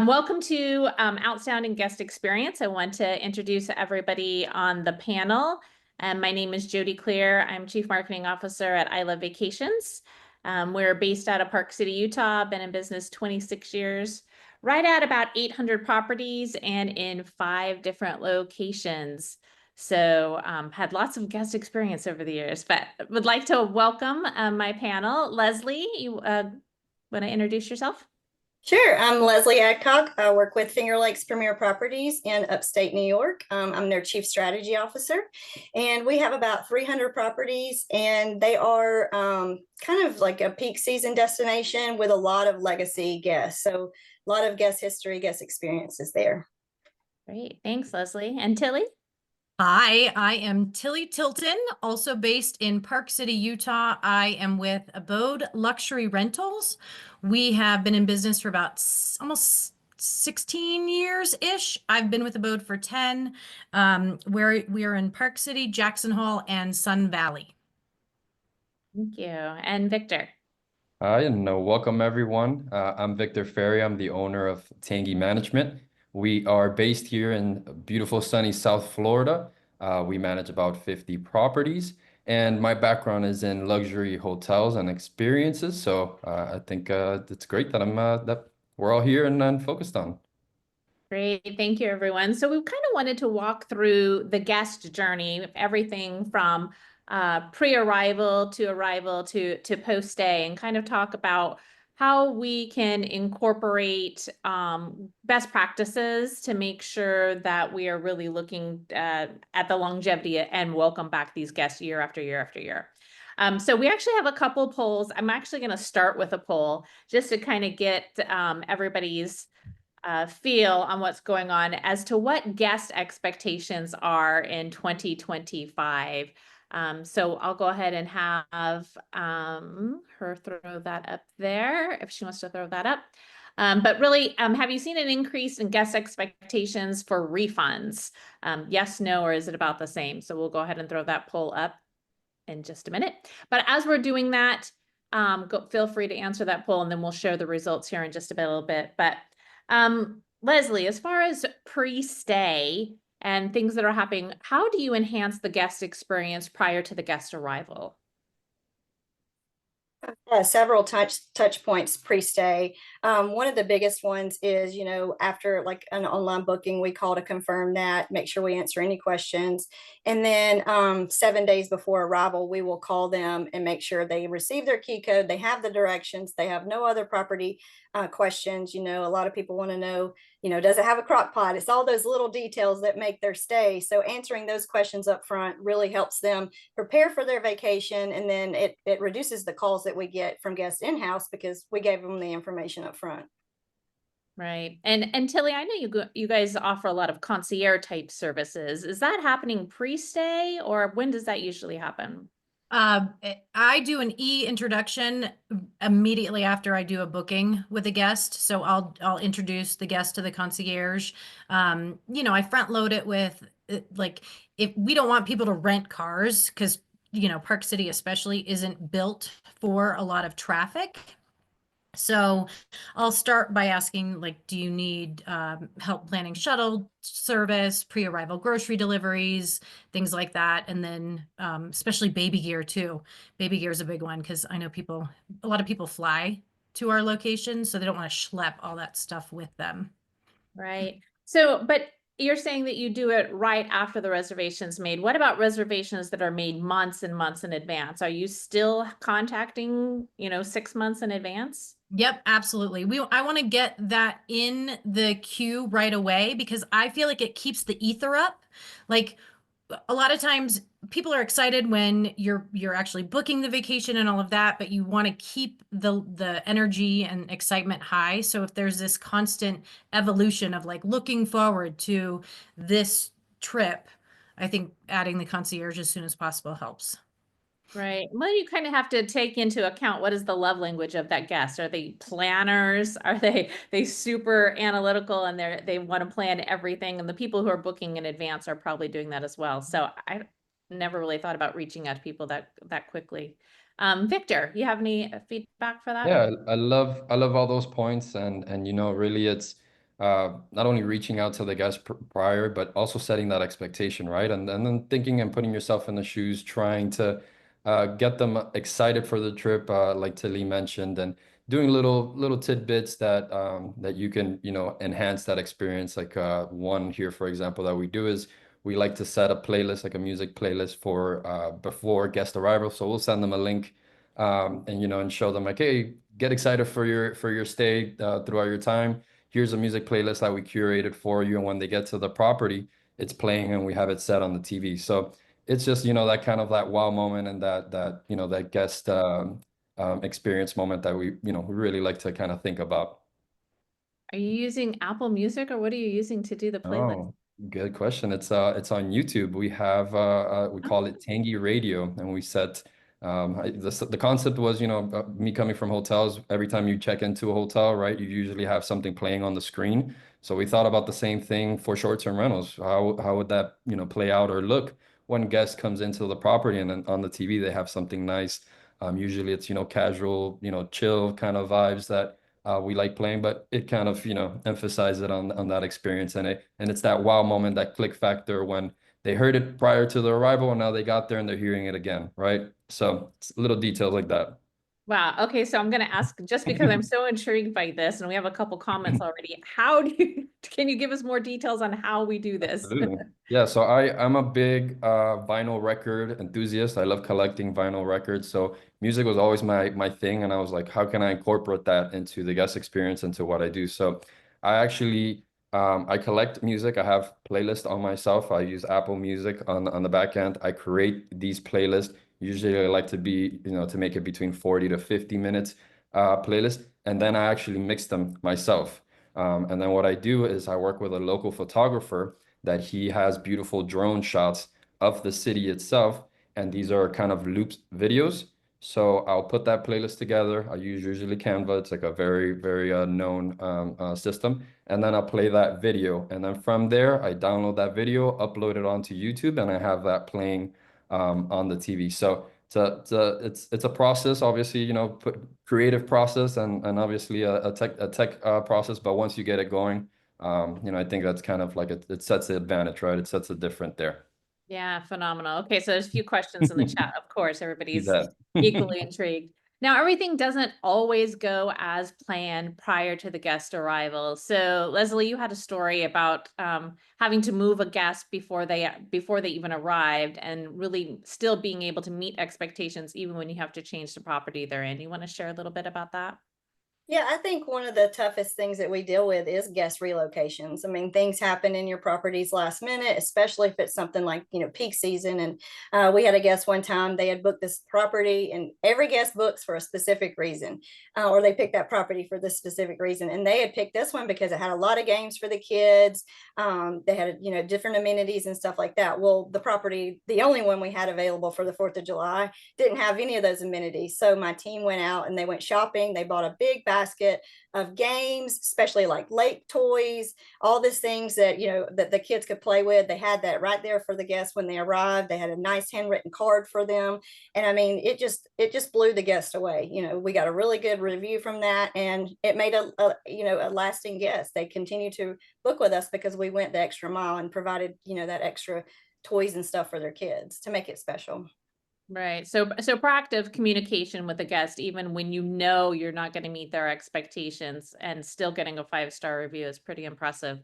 Welcome to Outstanding Guest Experience. I want to introduce everybody on the panel. My name is Jody Clear. I'm Chief Marketing Officer at I Love Vacations. We're based out of Park City, Utah, been in business 26 years, right at about 800 properties and in 5 different locations. So had lots of guest experience over the years, but would like to welcome my panel. Leslie, you want to introduce yourself? Sure. I'm Leslie Adcock. I work with Finger Lakes Premier Properties in upstate New York. I'm their Chief Strategy Officer, and we have about 300 properties, and they are kind of like a peak season destination with a lot of legacy guests. So a lot of guest history, guest experiences there. Great. Thanks, Leslie. And Tilly? Hi, I am Tilly Tilton, also based in Park City, Utah. I am with Abode Luxury Rentals. We have been in business for about almost 16 years-ish. I've been with Abode for 10. Where we are in Park City, Jackson Hole, and Sun Valley. Thank you. And Victor? Hi, and welcome everyone. I'm Victor Ferry. I'm the owner of Tangi Management. We are based here in beautiful sunny South Florida. We manage about 50 properties, and my background is in luxury hotels and experiences. So I think it's great that that we're all here and focused on. Great. Thank you, everyone. So we kind of wanted to walk through the guest journey, everything from pre-arrival to arrival to post-stay, and kind of talk about how we can incorporate best practices to make sure that we are really looking at the longevity and welcome back these guests year after year after year. So we actually have a couple polls. I'm actually going to start with a poll just to kind of get everybody's feel on what's going on as to what guest expectations are in 2025. So I'll go ahead and have her throw that up there if she wants to throw that up. But really, have you seen an increase in guest expectations for refunds? Yes, no, or is it about the same? So we'll go ahead and throw that poll up in just a minute. But as we're doing that, feel free to answer that poll, and then we'll share the results here in just a little bit. But Leslie, as far as pre-stay and things that are happening, how do you enhance the guest experience prior to the guest arrival? Several touch points pre-stay. One of the biggest ones is, after like an online booking, we call to confirm that, make sure we answer any questions. And then 7 days before arrival, we will call them and make sure they receive their key code, they have the directions, they have no other property questions. A lot of people want to know, does it have a crock pot? It's all those little details that make their stay. So answering those questions up front really helps them prepare for their vacation. And then it reduces the calls that we get from guests in-house because we gave them the information up front. Right. And Tilly, I know you guys offer a lot of concierge type services. Is that happening pre-stay, or when does that usually happen? I do an e-introduction immediately after I do a booking with a guest. So I'll introduce the guest to the concierge. I front load it with like, if we don't want people to rent cars, because Park City especially isn't built for a lot of traffic. So I'll start by asking, like, do you need help planning shuttle service, pre-arrival grocery deliveries, things like that? And then especially baby gear too. Baby gear is a big one because I know a lot of people fly to our location, so they don't want to schlep all that stuff with them. Right. So, but you're saying that you do it right after the reservation's made. What about reservations that are made months and months in advance? Are you still contacting, 6 months in advance? Yep, absolutely. I want to get that in the queue right away because I feel like it keeps the ether up. Like a lot of times people are excited when you're actually booking the vacation and all of that, but you want to keep the energy and excitement high. So if there's this constant evolution of like looking forward to this trip, I think adding the concierge as soon as possible helps. Right. Well, you kind of have to take into account what is the love language of that guest. Are they planners? Are they super analytical and they want to plan everything? And the people who are booking in advance are probably doing that as well. So I never really thought about reaching out to people that quickly. Victor, you have any feedback for that? Yeah, I love all those points, and really it's not only reaching out to the guest prior, but also setting that expectation, right? And then thinking and putting yourself in the shoes, trying to get them excited for the trip, like Tilly mentioned, and doing little tidbits that that you can, you know, enhance that experience. Like one here, for example, that we do is we like to set a playlist, like a music playlist for before guest arrival. So we'll send them a link, and you know, and show them like, hey, get excited for your stay throughout your time. Here's a music playlist that we curated for you, and when they get to the property, it's playing, and we have it set on the TV. So it's just, you know, that kind of that wow moment and that you know, that guest experience moment that we, you know, we really like to kind of think about. Are you using Apple Music, or what are you using to do the playlist? Oh, good question. It's on YouTube. We have we call it Tangy Radio, and we set the concept was, you know, me coming from hotels. Every time you check into a hotel, right, you usually have something playing on the screen. So we thought about the same thing for short-term rentals. How would that, you know, play out or look when guest comes into the property and then on the TV they have something nice. Usually it's, you know, casual, you know, chill kind of vibes that we like playing, but it kind of, you know, emphasizes it on that experience, and it's that wow moment, that click factor when they heard it prior to the arrival and now they got there and they're hearing it again, right? So it's little details like that. Wow. Okay. So I'm going to ask, just because I'm so intrigued by this, and we have a couple comments already. How do you, can you give us more details on how we do this? Absolutely. Yeah, so I'm a big vinyl record enthusiast. I love collecting vinyl records. So music was always my thing, and I was like, how can I incorporate that into the guest experience, into what I do? So I actually I collect music. I have playlists on myself. I use Apple Music on the back end. I create these playlists. Usually I like to be, you know, to make it between 40 to 50 minutes playlist, and then I actually mix them myself. And then what I do is I work with a local photographer that he has beautiful drone shots of the city itself. And these are kind of looped videos. So I'll put that playlist together. I use usually Canva. It's like a very known system. And then I'll play that video. And then from there, I download that video, upload it onto YouTube, and I have that playing on the TV. So it's a process, obviously, you know, creative process and obviously a tech process. But once you get it going, you know, I think that's kind of like it sets the advantage, right? It sets it different there. Yeah, phenomenal. Okay, so there's a few questions in the chat. Of course, See everybody's that. equally intrigued. Now, everything doesn't always go as planned prior to the guest arrival. So, Leslie, you had a story about having to move a guest before they even arrived, and really still being able to meet expectations even when you have to change the property they're in. You want to share a little bit about that? Yeah, I think one of the toughest things that we deal with is guest relocations. I mean, things happen in your properties last minute, especially if it's something like, you know, peak season. And we had a guest one time, they had booked this property, and every guest books for a specific reason, or they picked that property for this specific reason. And they had picked this one because it had a lot of games for the kids. They had, you know, different amenities and stuff like that. Well, the property, the only one we had available for the 4th of July, didn't have any of those amenities. So my team went out and they went shopping. They bought a big basket of games, especially like lake toys, all these things that, you know, that the kids could play with. They had that right there for the guests when they arrived. They had a nice handwritten card for them. And I mean, it just blew the guest away. You know, we got a really good review from that, and it made a you know, a lasting guest. They continue to book with us because we went the extra mile and provided, you know, that extra toys and stuff for their kids to make it special. Right. So proactive communication with the guest, even when you know you're not going to meet their expectations, and still getting a 5-star review is pretty impressive.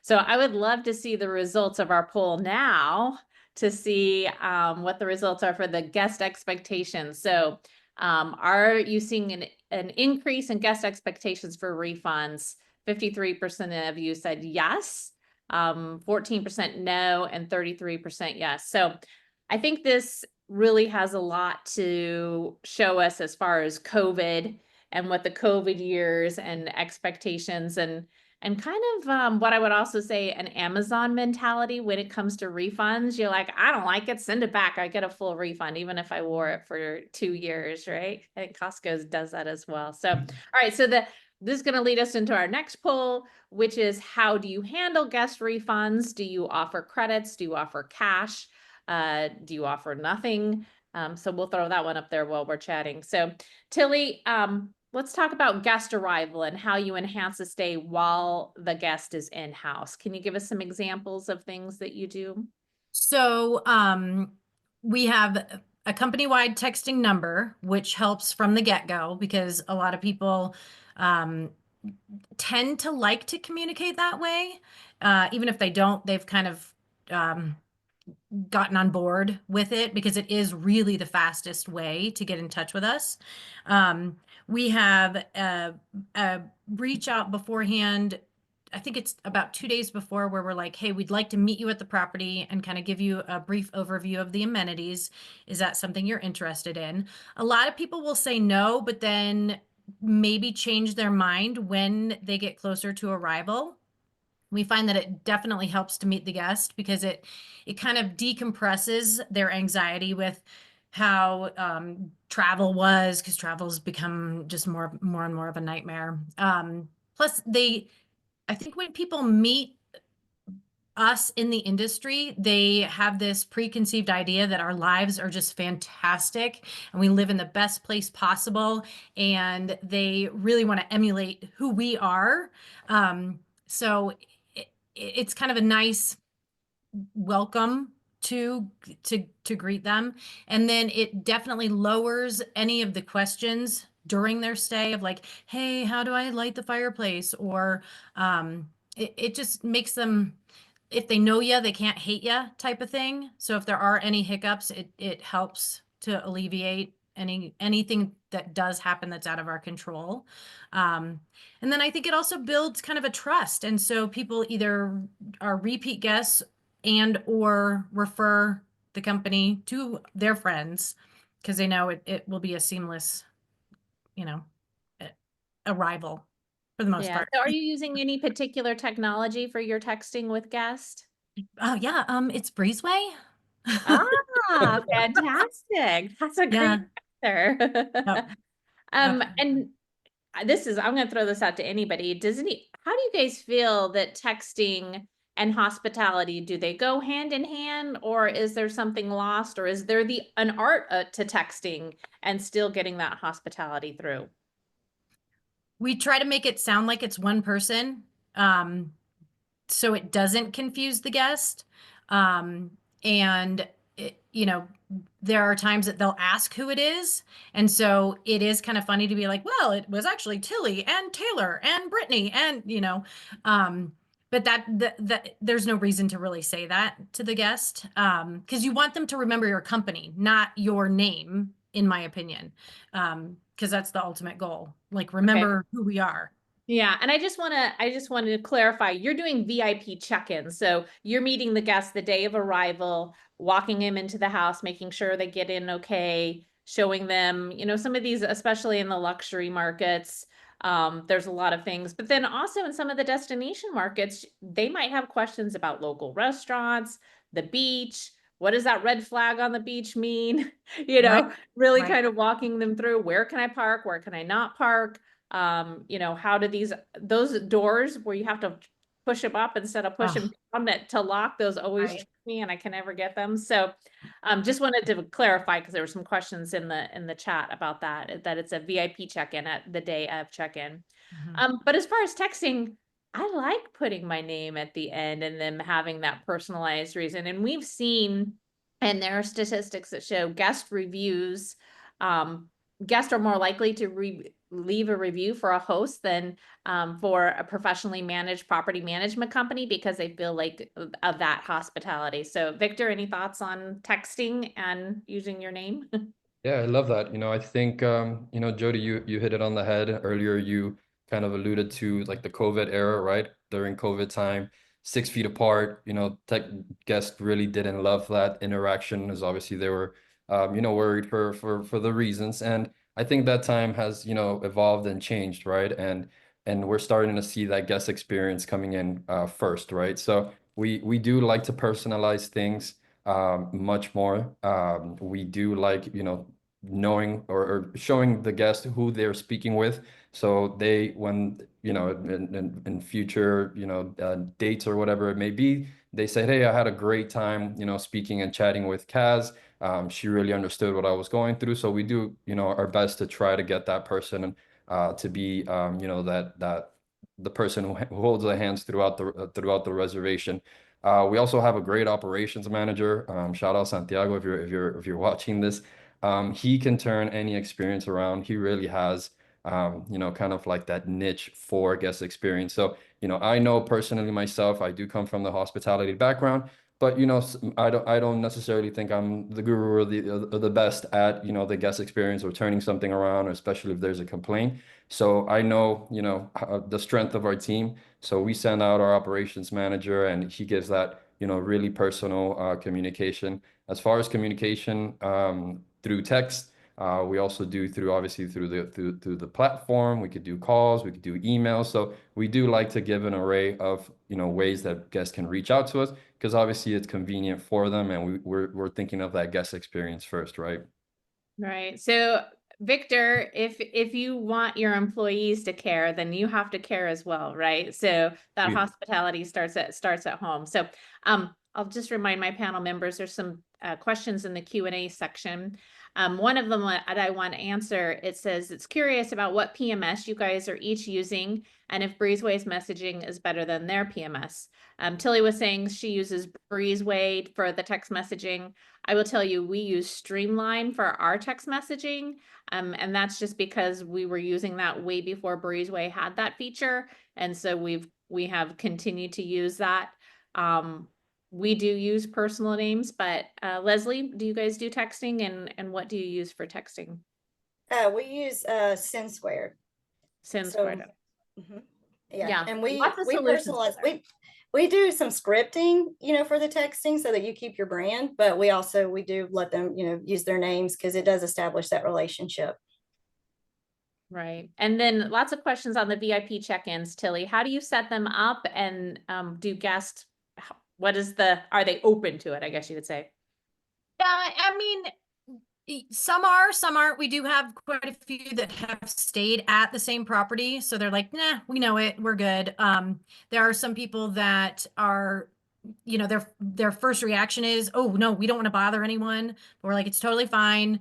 So I would love to see the results of our poll now, to see what the results are for the guest expectations. So are you seeing an increase in guest expectations for refunds? 53% of you said yes, 14% no, and 33% yes. So I think this really has a lot to show us as far as COVID and what the COVID years and expectations, and kind of what I would also say an Amazon mentality when it comes to refunds. You're like, I don't like it, send it back. I get a full refund, even if I wore it for 2 years, right? I think Costco does that as well. So, all right, so this is going to lead us into our next poll, which is, how do you handle guest refunds? Do you offer credits? Do you offer cash? Do you offer nothing? So we'll throw that one up there while we're chatting. So Tilly, let's talk about guest arrival and how you enhance the stay while the guest is in-house. Can you give us some examples of things that you do? So we have a company-wide texting number, which helps from the get-go because a lot of people um, tend to like to communicate that way. Even if they don't, they've kind of um, gotten on board with it because it is really the fastest way to get in touch with us. We have a reach out beforehand. I think it's about 2 days before where we're like, hey, we'd like to meet you at the property and kind of give you a brief overview of the amenities. Is that something you're interested in? A lot of people will say no, but then maybe change their mind when they get closer to arrival. We find that it definitely helps to meet the guest because it kind of decompresses their anxiety with how travel was, because travel has become just more and more of a nightmare. Plus, I think when people meet us in the industry, they have this preconceived idea that our lives are just fantastic and we live in the best place possible, and they really want to emulate who we are. So it's kind of a nice welcome to greet them, and then it definitely lowers any of the questions during their stay of like, hey, how do I light the fireplace? Or it just makes them, if they know you, they can't hate you type of thing. So if there are any hiccups, it helps to alleviate anything that does happen that's out of our control. Um, and then I think it also builds kind of a trust. And so people either are repeat guests and or refer the company to their friends because they know it will be a seamless, you know, eh, arrival for the most Yeah. part. So are you using any particular technology for your texting with guests? Oh yeah, it's Breezeway. Ah, fantastic. That's a great Yeah. answer. Yep. And this is, I'm going to throw this out to anybody. How do you guys feel that texting and hospitality, do they go hand in hand, or is there something lost, or is there an art to texting and still getting that hospitality through? We try to make it sound like it's one person, um, so it doesn't confuse the guest. Um, and there are times that they'll ask who it is, and so it is kind of funny to be like, well, it was actually Tilly and Taylor and Brittany, and um, but that there's no reason to really say that to the guest, because you want them to remember your company, not your name, in my opinion, because that's the ultimate goal. Like, Okay. remember who we are. Yeah, and I just wanted to clarify, you're doing VIP check-ins. So you're meeting the guest the day of arrival, walking him into the house, making sure they get in okay, showing them, some of these, especially in the luxury markets, there's a lot of things. But then also in some of the destination markets, they might have questions about local restaurants, the beach. What does that red flag on the beach mean? Right, Really right. kind of walking them through, where can I park? Where can I not park? How do those doors where you have to push them up instead of push Oh, them down to lock, those always right. trick me and I can never get them. So just wanted to clarify because there were some questions in the chat about that it's a VIP check-in at the day of check-in. Mhm. But as far as texting, I like putting my name at the end and then having that personalized reason. And we've seen, and there are statistics that show guest reviews, um, guests are more likely to leave a review for a host than for a professionally managed property management company because they feel like of that hospitality. So Victor, any thoughts on texting and using your name? Yeah, I love that. I think Jody, you hit it on the head earlier. You kind of alluded to like the COVID era, right? During COVID time, 6 feet apart, tech guests really didn't love that interaction as obviously they were worried for the reasons. And I think that time has, evolved and changed, right? And we're starting to see that guest experience coming in first, right? So we do like to personalize things much more. We do like, knowing or showing the guest who they're speaking with. So they, when, in future, dates or whatever it may be, they said, hey, I had a great time, speaking and chatting with Kaz. She really understood what I was going through. So we do, our best to try to get that person to be, you know, that the person who holds the hands throughout the reservation. We also have a great operations manager. Shout out Santiago if you're watching this. He can turn any experience around. He really has, you know, kind of like that niche for guest experience. So, you know, I know personally myself, I do come from the hospitality background, but you know, I don't necessarily think I'm the guru or the best at, you know, the guest experience or turning something around, or especially if there's a complaint. So I know, you know, the strength of our team. So we send out our operations manager, and he gives that, you know, really personal communication. As far as communication through text, we also do through, obviously, through the platform. We could do calls, we could do emails. So we do like to give an array of, you know, ways that guests can reach out to us, because obviously it's convenient for them, and we're thinking of that guest experience first, right? Right. So, Victor, if you want your employees to care, then you have to care as well, right? So that Yeah. hospitality starts at home. So, I'll just remind my panel members there's some questions in the Q&A section. One of them that I want to answer, it says it's curious about what PMS you guys are each using, and if Breezeway's messaging is better than their PMS. Tilly was saying she uses Breezeway for the text messaging. I will tell you, we use Streamline for our text messaging. And that's just because we were using that way before Breezeway had that feature. And so we have continued to use that. We do use personal names, but Leslie, do you guys do texting, and what do you use for texting? We use Send Squared. Send So, Squared. mhm. Yeah, Yeah, and lots of we solutions personalize, out there. we do some scripting, you know, for the texting so that you keep your brand, but we do let them, you know, use their names because it does establish that relationship. Right. And then lots of questions on the VIP check-ins, Tilly. How do you set them up, and do guests, are they open to it, I guess you would say? Yeah, I mean, some are, some aren't. We do have quite a few that have stayed at the same property, so they're like, nah, we know it, we're good. There are some people that are, you know, their first reaction is, oh no, we don't want to bother anyone. But we're like, it's totally fine.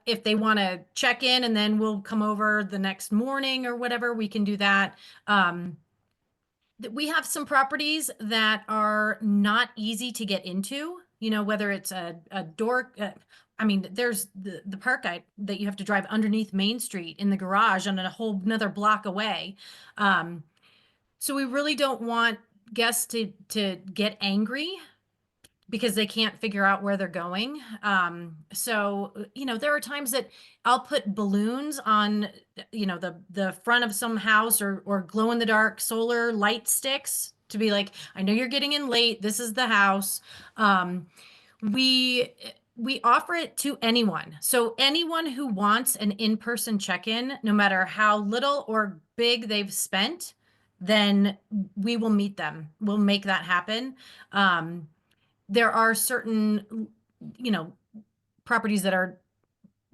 If they want to check in and then we'll come over the next morning or whatever, we can do that. We have some properties that are not easy to get into, you know, whether it's a door. I mean, there's the park that you have to drive underneath Main Street in the garage on a whole another block away. So we really don't want guests to get angry because they can't figure out where they're going. So, you know, there are times that I'll put balloons on, you know, the front of some house, or glow in the dark solar light sticks to be like, I know you're getting in late. This is the house. We we offer it to anyone. So anyone who wants an in-person check-in, no matter how little or big they've spent, then we will meet them. We'll make that happen. There are certain, you know, properties that are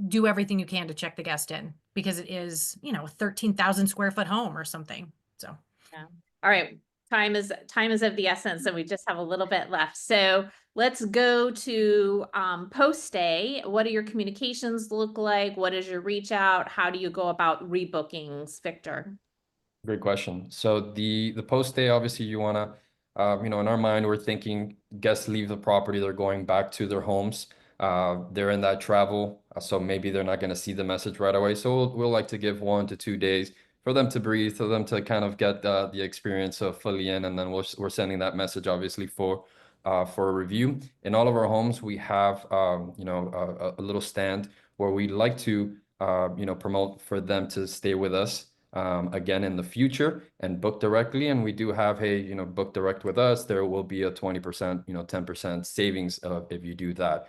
do everything you can to check the guest in because it is, you know, a 13,000 square foot home or something. So, Yeah. All right. Time is of the essence, and we just have a little bit left. So let's go to post stay. What do your communications look like? What is your reach out? How do you go about rebookings, Victor? Great question. So the post day, obviously, you want to, you know, in our mind, we're thinking guests leave the property, they're going back to their homes. They're in that travel, so maybe they're not going to see the message right away. So we'll like to give 1 to 2 days for them to breathe, for them to kind of get the experience of fully in, and then we're sending that message, obviously, for a review. In all of our homes, we have, you know, a little stand where we like to, you know, promote for them to stay with us again in the future and book directly. And we do have, hey, you know, book direct with us. There will be a 20%, you know, 10% savings if you do that.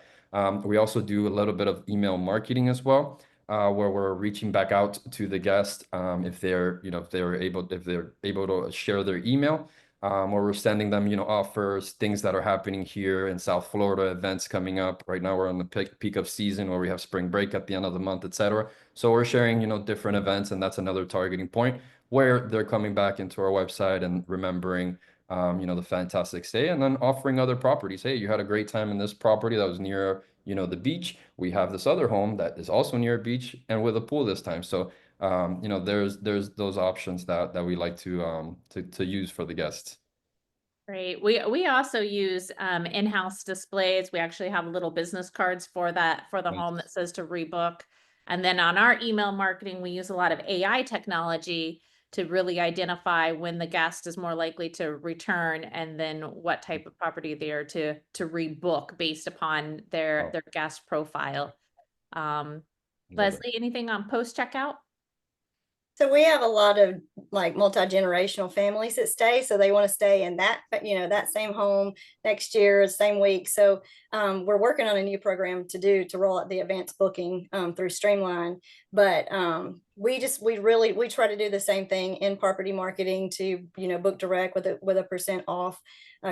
We also do a little bit of email marketing as well, where we're reaching back out to the guest if they're, you know, if they're able to share their email. Where we're sending them, you know, offers, things that are happening here in South Florida, events coming up. Right now, we're on the peak of season where we have spring break at the end of the month, etc. So we're sharing, you know, different events, and that's another targeting point where they're coming back into our website and remembering, you know, the fantastic stay, and then offering other properties. Hey, you had a great time in this property that was near, you know, the beach. We have this other home that is also near a beach and with a pool this time. So You know, there's those options that we like to use for the guests. Great. We also use in-house displays. We actually have little business cards for that for the home that says to rebook. And then on our email marketing, we use a lot of AI technology to really identify when the guest is more likely to return and then what type of property they are to rebook based upon Wow, their guest profile. Um, love it. Leslie, anything on post checkout? So we have a lot of like multi-generational families that stay, so they want to stay in that, that same home next year, same week. So we're working on a new program to roll out the advanced booking through Streamline. But we try to do the same thing in property marketing to, book direct with a percent off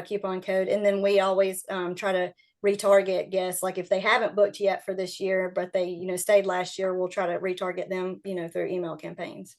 coupon code. And then we always try to retarget guests. Like if they haven't booked yet for this year, but they, stayed last year, we'll try to retarget them, through email campaigns.